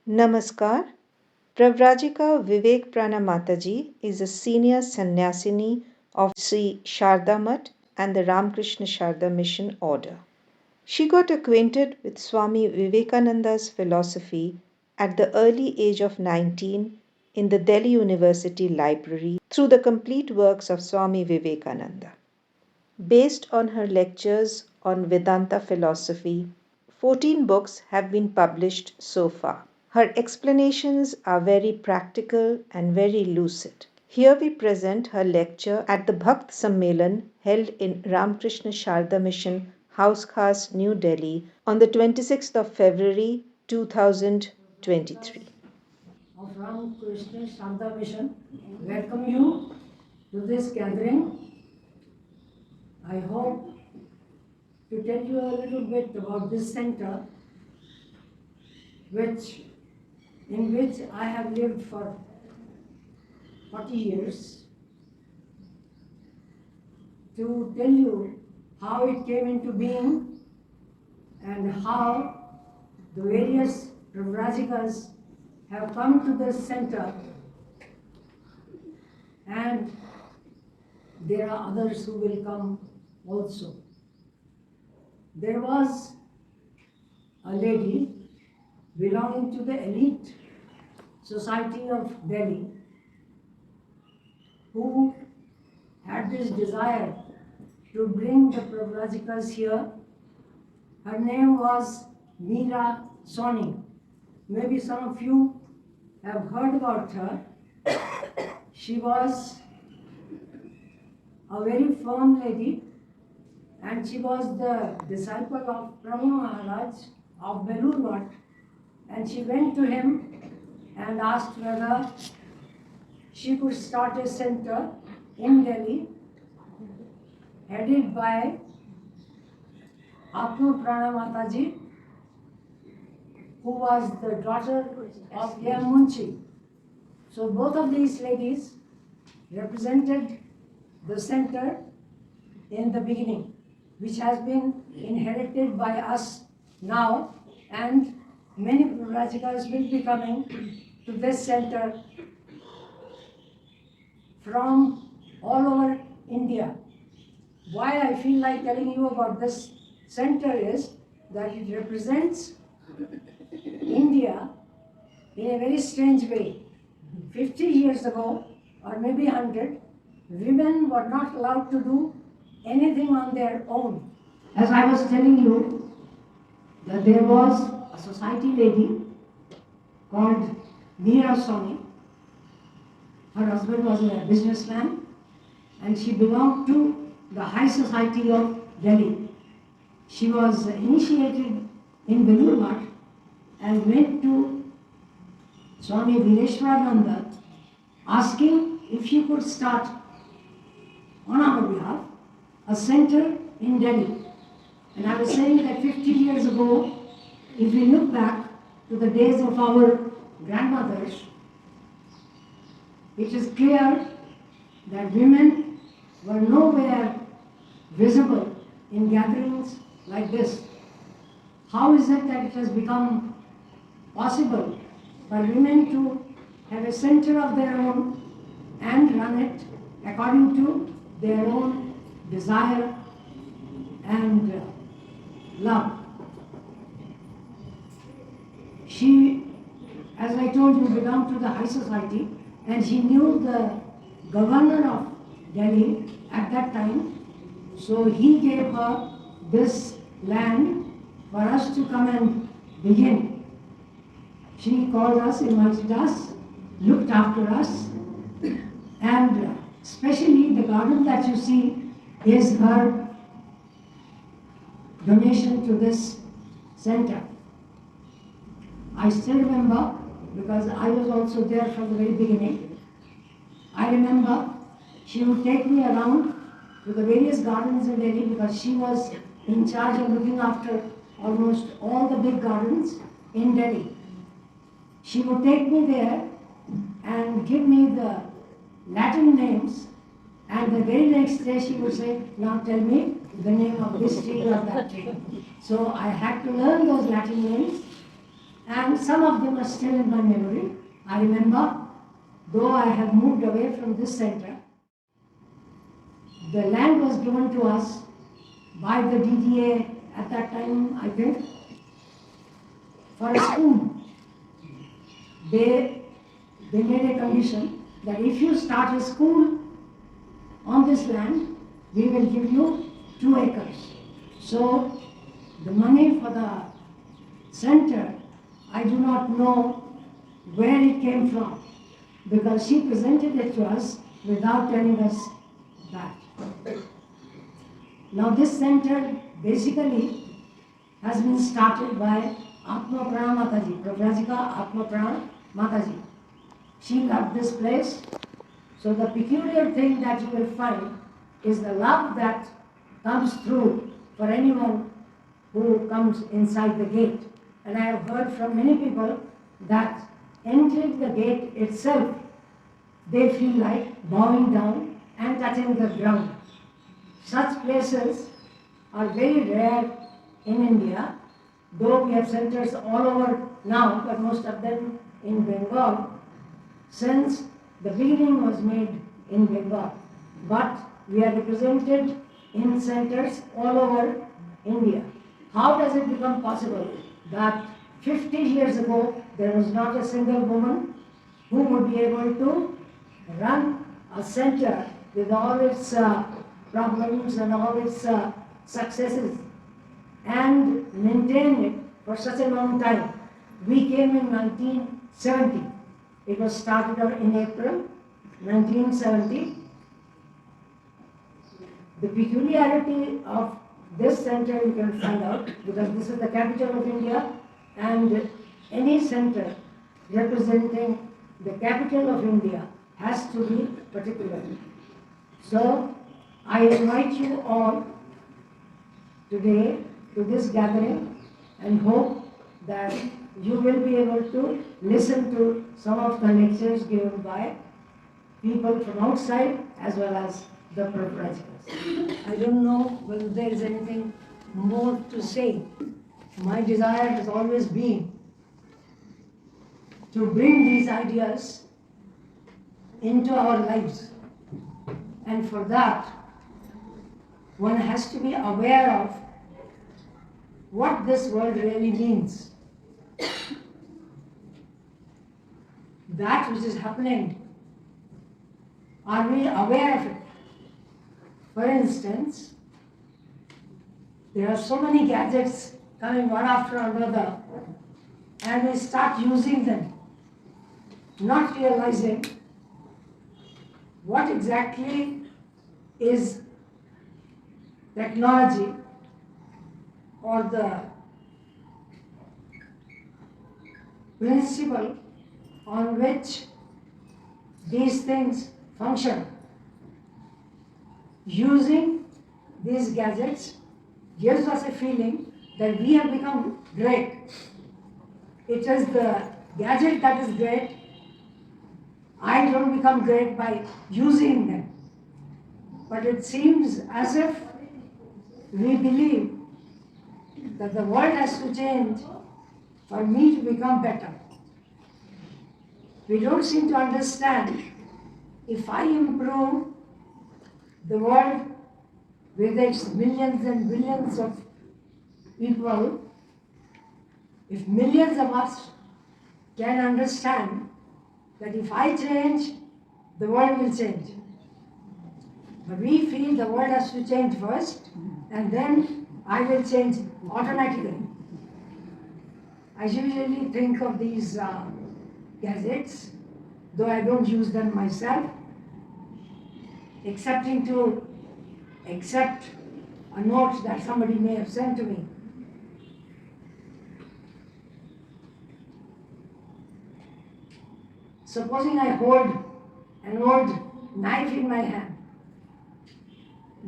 Namaskar. Pravrajika Vivekaprana Mataji is a senior sannyasini of Sri Sharda Math and the Ramakrishna Sharda Mission Order. She got acquainted with Swami Vivekananda's philosophy at the early age of 19 in the Delhi University Library through the complete works of Swami Vivekananda. Based on her lectures on Vedanta philosophy, 14 books have been published so far. Her explanations are very practical and very lucid. Here we present her lecture at the Bhakt Sammelan held in Ramakrishna Sharda Mission, House Khas, New Delhi on the 26th of February 2023. Of Ramakrishna Sharda Mission, welcome you to this gathering. I hope to tell you a little bit about this center, in which I have lived for 40 years, to tell you how it came into being and how the various Pravrajikas have come to this center, and there are others who will come also. There was a lady belonging to the elite society of Delhi who had this desire to bring the Pravrajikas here. Her name was Meera Soni. Maybe some of you have heard about her. She was a very firm lady, and she was the disciple of Prabhu Maharaj of Belur Math, and she went to him and asked whether she could start a center in Delhi headed by Prana Mataji, who was the daughter of Munchi. So both of these ladies represented the center in the beginning, which has been inherited by us now, and many Pravrajikas will be coming to this center from all over India. Why I feel like telling you about this center is that it represents India in a very strange way. 50 years ago, or maybe 100, women were not allowed to do anything on their own. As I was telling you, that there was a society lady called Meera Soni. Her husband was a businessman, and she belonged to the high society of Delhi. She was initiated in Belur Math and went to Swami Vivekananda asking if she could start on our behalf a center in Delhi. And I was saying that 50 years ago, if we look back to the days of our grandmothers, it is clear that women were nowhere visible in gatherings like this. How is it that it has become possible for women to have a center of their own and run it according to their own desire and love? She, as I told you, belonged to the high society, and she knew the governor of Delhi at that time, so he gave her this land for us to come and begin. She called us, invited us, looked after us, and especially the garden that you see is her donation to this center. I still remember, because I was also there from the very beginning. I remember she would take me around to the various gardens in Delhi, because she was in charge of looking after almost all the big gardens in Delhi. She would take me there and give me the Latin names, and the very next day she would say, now tell me the name of this tree or that tree. So I had to learn those Latin names, and some of them are still in my memory. I remember, though I have moved away from this center, the land was given to us by the DDA at that time, I think, for a school. They made a condition that if you start a school on this land, we will give you 2 acres. So the money for the center, I do not know where it came from, because she presented it to us without telling us that. Now this center basically has been started by Pravrajika Mataji, Pravrajika Mataji. She loved this place. So the peculiar thing that you will find is the love that comes through for anyone who comes inside the gate. And I have heard from many people that entering the gate itself, they feel like bowing down and touching the ground. Such places are very rare in India, though we have centers all over now, but most of them in Bengal, since the beginning was made in Bengal. But we are represented in centers all over India. How does it become possible that 50 years ago there was not a single woman who would be able to run a center with all its problems and all its successes and maintain it for such a long time? We came in 1970. It was started in April 1970. The peculiarity of this center you can find out, because this is the capital of India, and any center representing the capital of India has to be particular. So I invite you all today to this gathering and hope that you will be able to listen to some of the lectures given by people from outside as well as the Pravrajikas. I don't know whether there is anything more to say. My desire has always been to bring these ideas into our lives. And for that, one has to be aware of what this word really means. That which is happening, are we aware of it? For instance, there are so many gadgets coming one after another, and we start using them, not realizing what exactly is technology or the principle on which these things function. Using these gadgets gives us a feeling that we have become great. It is the gadget that is great. I don't become great by using them. But it seems as if we believe that the world has to change for me to become better. We don't seem to understand, if I improve the world with its millions and billions of people, if millions of us can understand that if I change, the world will change. But we feel the world has to change first, and then I will change automatically. I usually think of these gadgets, though I don't use them myself, excepting to accept a note that somebody may have sent to me. Supposing I hold an old knife in my hand,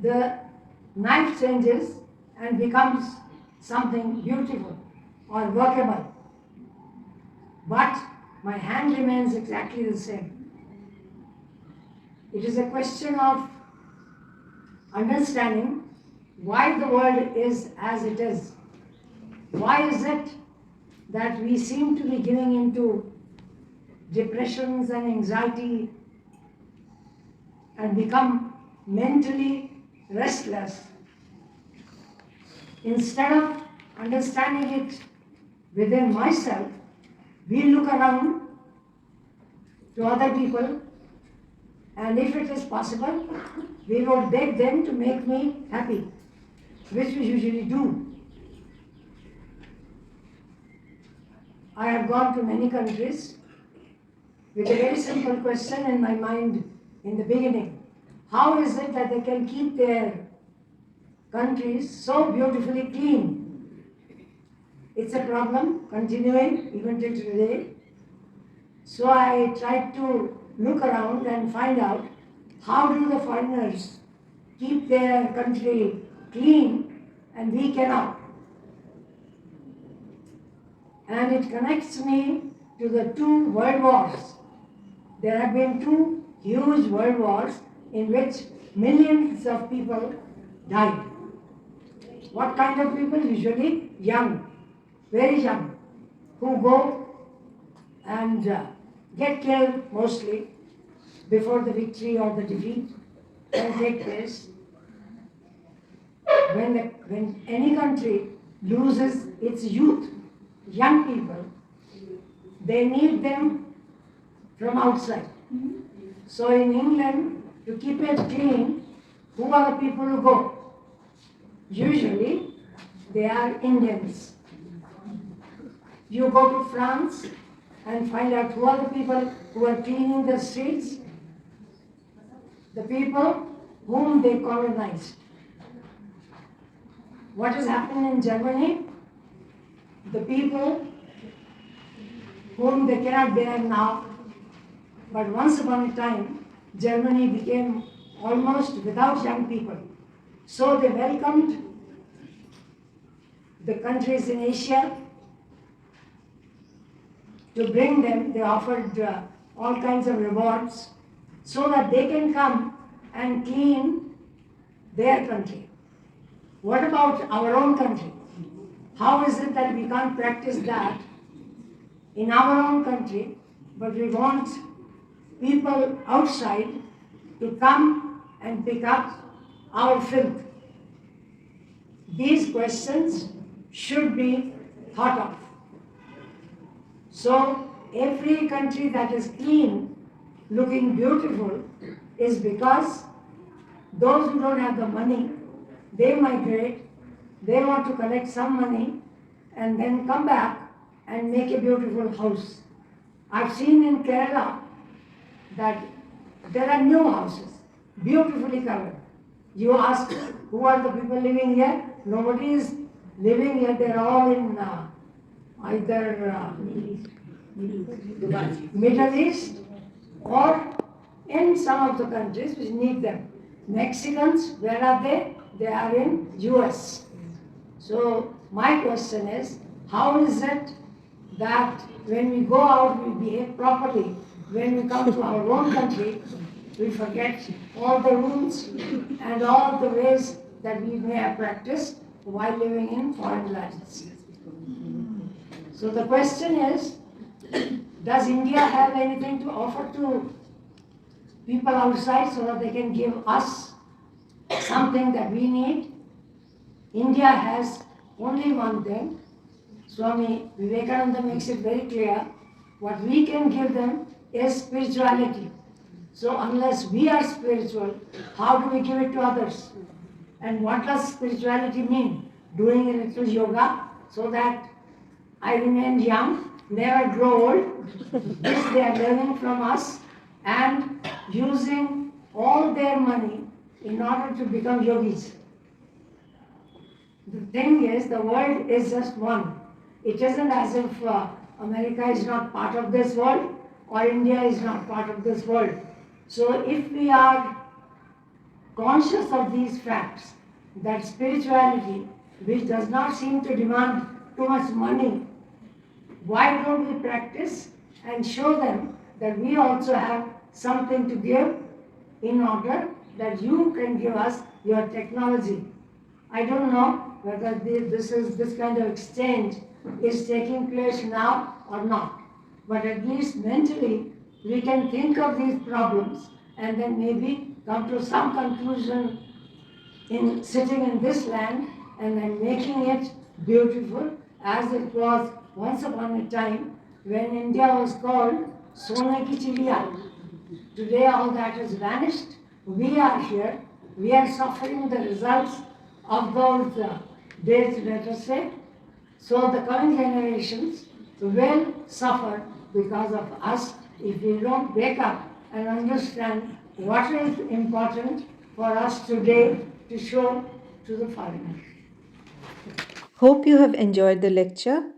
the knife changes and becomes something beautiful or workable, but my hand remains exactly the same. It is a question of understanding why the world is as it is. Why is it that we seem to be giving into depressions and anxiety and become mentally restless. Instead of understanding it within myself, we look around to other people, and if it is possible, we would beg them to make me happy, which we usually do. I have gone to many countries with a very simple question in my mind in the beginning. How is it that they can keep their countries so beautifully clean? It's a problem continuing even till today. So I tried to look around and find out how do the foreigners keep their country clean and we cannot. And it connects me to the two world wars. There have been two huge world wars in which millions of people died. What kind of people? Usually young, very young, who go and get killed mostly before the victory or the defeat can take place. When any country loses its youth, young people, they need them from outside. So in England, to keep it clean, who are the people who go? Usually, they are Indians. You go to France and find out who are the people who are cleaning the streets? The people whom they colonized. What is happening in Germany? The people whom they cannot bear now, but once upon a time, Germany became almost without young people. So they welcomed the countries in Asia to bring them. They offered all kinds of rewards so that they can come and clean their country. What about our own country? How is it that we can't practice that in our own country, but we want people outside to come and pick up our filth? These questions should be thought of. So every country that is clean, looking beautiful, is because those who don't have the money, they migrate, they want to collect some money and then come back and make a beautiful house. I've seen in Kerala that there are new houses, beautifully covered. You ask who are the people living here? Nobody is living here, they're all in either Middle East or in some of the countries which need them. Mexicans, where are they? They are in US. So my question is, how is it that when we go out we behave properly? When we come to our own country, we forget all the rules and all the ways that we may have practiced while living in foreign lands. So the question is, does India have anything to offer to people outside so that they can give us something that we need? India has only one thing. Swami Vivekananda makes it very clear. What we can give them is spirituality. So unless we are spiritual, how do we give it to others? And what does spirituality mean? Doing a little yoga so that I remain young, never grow old. This they are learning from us and using all their money in order to become yogis. The thing is, the world is just one. It isn't as if America is not part of this world or India is not part of this world. So if we are conscious of these facts, that spirituality, which does not seem to demand too much money, why don't we practice and show them that we also have something to give in order that you can give us your technology? I don't know whether this kind of exchange is taking place now or not. But at least mentally, we can think of these problems and then maybe come to some conclusion in sitting in this land and then making it beautiful as it was once upon a time when India was called Sone ki Chidiya. Today all that has vanished. We are here. We are suffering the results of those days, let us say. So the coming generations will suffer because of us if we don't wake up and understand what is important for us today to show to the foreigners. Hope you have enjoyed the lecture.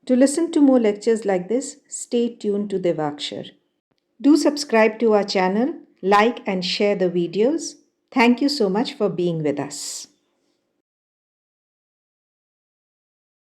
To listen to more lectures like this, stay tuned to Devakshar. Do subscribe to our channel, like and share the videos. Thank you so much for being with us.